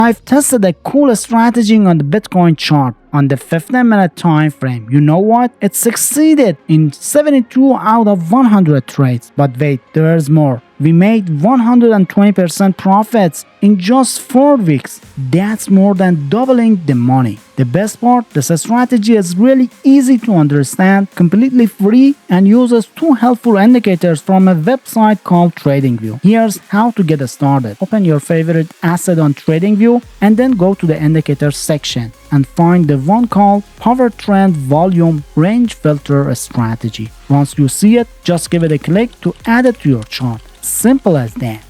I've tested a cool strategy on the Bitcoin chart on the 15-minute time frame. You know what? It succeeded in 72 out of 100 trades. But wait, there's more. We made 120% profits in just 4 weeks. That's more than doubling the money. The best part, this strategy is really easy to understand, completely free, and uses 2 helpful indicators from a website called TradingView. Here's how to get started. Open your favorite asset on TradingView and then go to the indicators section and find the one called Power Trend Volume Range Filter Strategy. Once you see it, just give it a click to add it to your chart. Simple as that.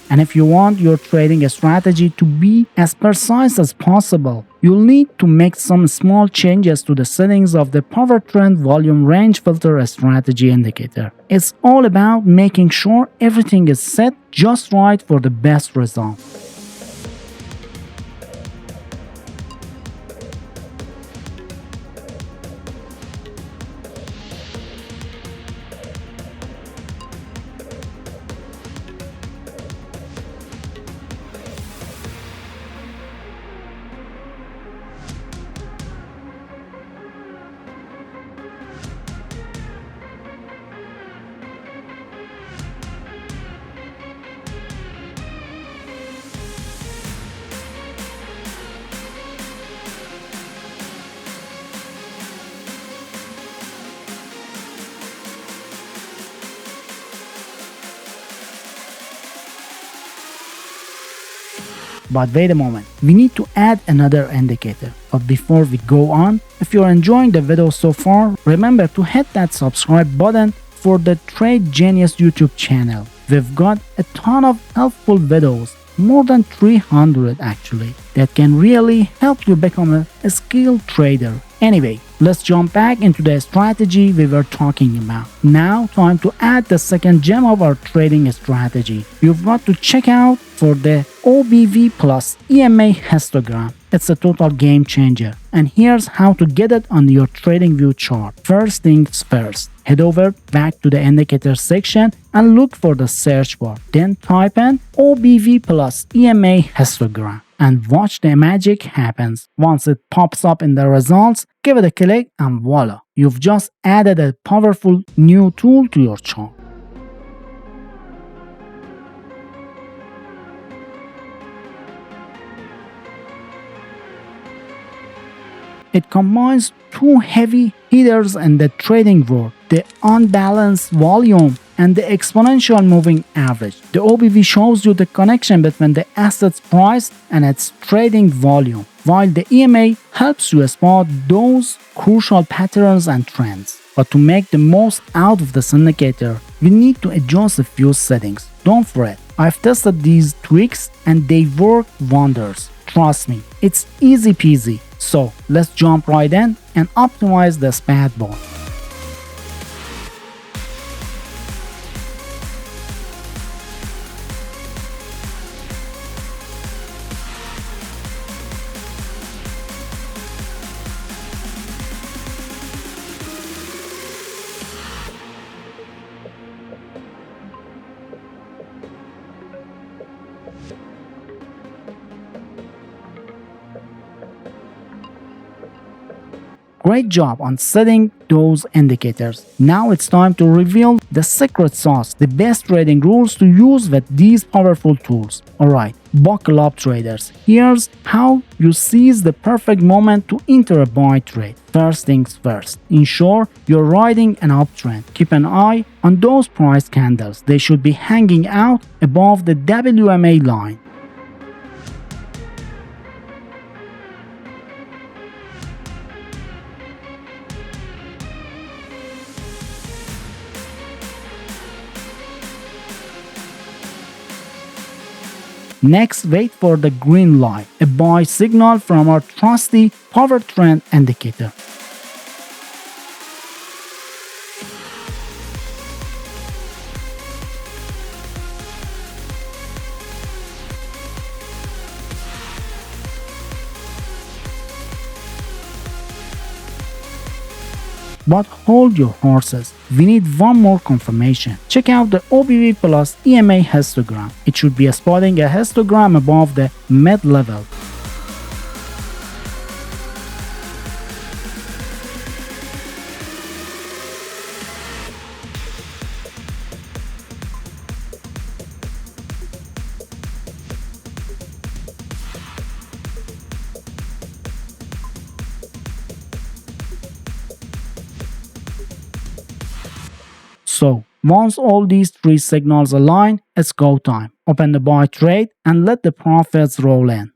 And if you want your trading strategy to be as precise as possible, you'll need to make some small changes to the settings of the Power Trend Volume Range Filter Strategy indicator. It's all about making sure everything is set just right for the best result. But wait a moment, we need to add another indicator. But before we go on, if you're enjoying the video so far, remember to hit that subscribe button for the TradeGenius YouTube channel. We've got a ton of helpful videos, more than 300 actually, that can really help you become a skilled trader. Anyway, let's jump back into the strategy we were talking about. Now, time to add the second gem of our trading strategy. You've got to check out for the OBV plus EMA histogram. It's a total game changer. And here's how to get it on your TradingView chart. First things first, head over back to the indicator section and look for the search bar. Then type in OBV plus EMA histogram and watch the magic happens. Once it pops up in the results, give it a click and voila, you've just added a powerful new tool to your chart. It combines 2 heavy hitters in the trading world, the unbalanced volume and the exponential moving average. The OBV shows you the connection between the asset's price and its trading volume, while the EMA helps you spot those crucial patterns and trends. But to make the most out of this indicator, you need to adjust a few settings. Don't fret, I've tested these tweaks and they work wonders. Trust me, it's easy peasy. So let's jump right in and optimize this bad boy. Great job on setting those indicators. Now it's time to reveal the secret sauce, the best trading rules to use with these powerful tools. Alright, buckle up traders. Here's how you seize the perfect moment to enter a buy trade. First things first, ensure you're riding an uptrend. Keep an eye on those price candles. They should be hanging out above the WMA line. Next, wait for the green light, a buy signal from our trusty power trend indicator. But hold your horses, we need one more confirmation. Check out the OBV plus EMA histogram. It should be spotting a histogram above the mid-level. So, once all these three signals align, it's go time. Open the buy trade and let the profits roll in.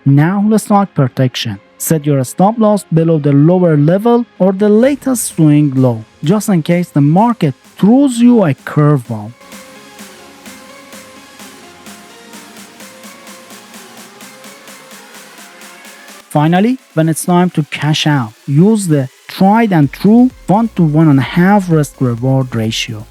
Now let's talk protection. Set your stop loss below the lower level or the latest swing low, just in case the market throws you a curveball. Finally, when it's time to cash out, use the tried and true 1 to 1.5 risk reward ratio.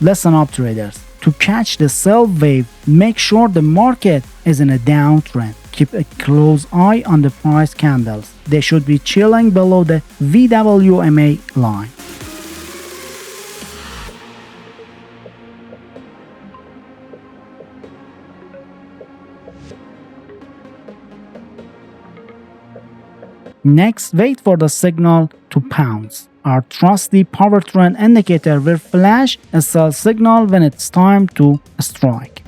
Listen up, traders. To catch the sell wave, make sure the market is in a downtrend. Keep a close eye on the price candles. They should be chilling below the VWMA line. Next, wait for the signal to pounce. Our trusty power trend indicator will flash a sell signal when it's time to strike.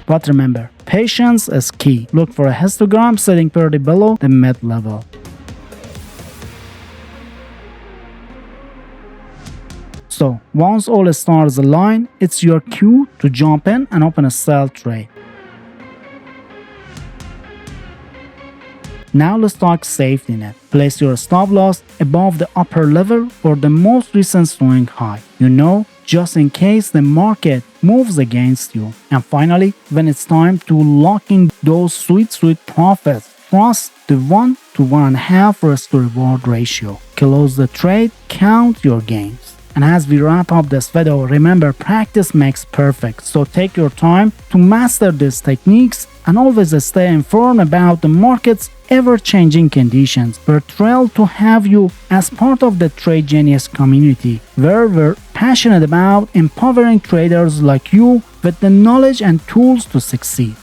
But remember, patience is key. Look for a histogram sitting pretty below the mid-level. So, once all stars align, it's your cue to jump in and open a sell trade. Now let's talk safety net. Place your stop loss above the upper level or the most recent swing high. Just in case the market moves against you. And finally, when it's time to lock in those sweet profits, trust the 1 to 1.5 risk to reward ratio. Close the trade, count your gains. And as we wrap up this video, remember, practice makes perfect. So take your time to master these techniques and always stay informed about the market's ever-changing conditions. We're thrilled to have you as part of the TradeGenius community, where we're passionate about empowering traders like you with the knowledge and tools to succeed.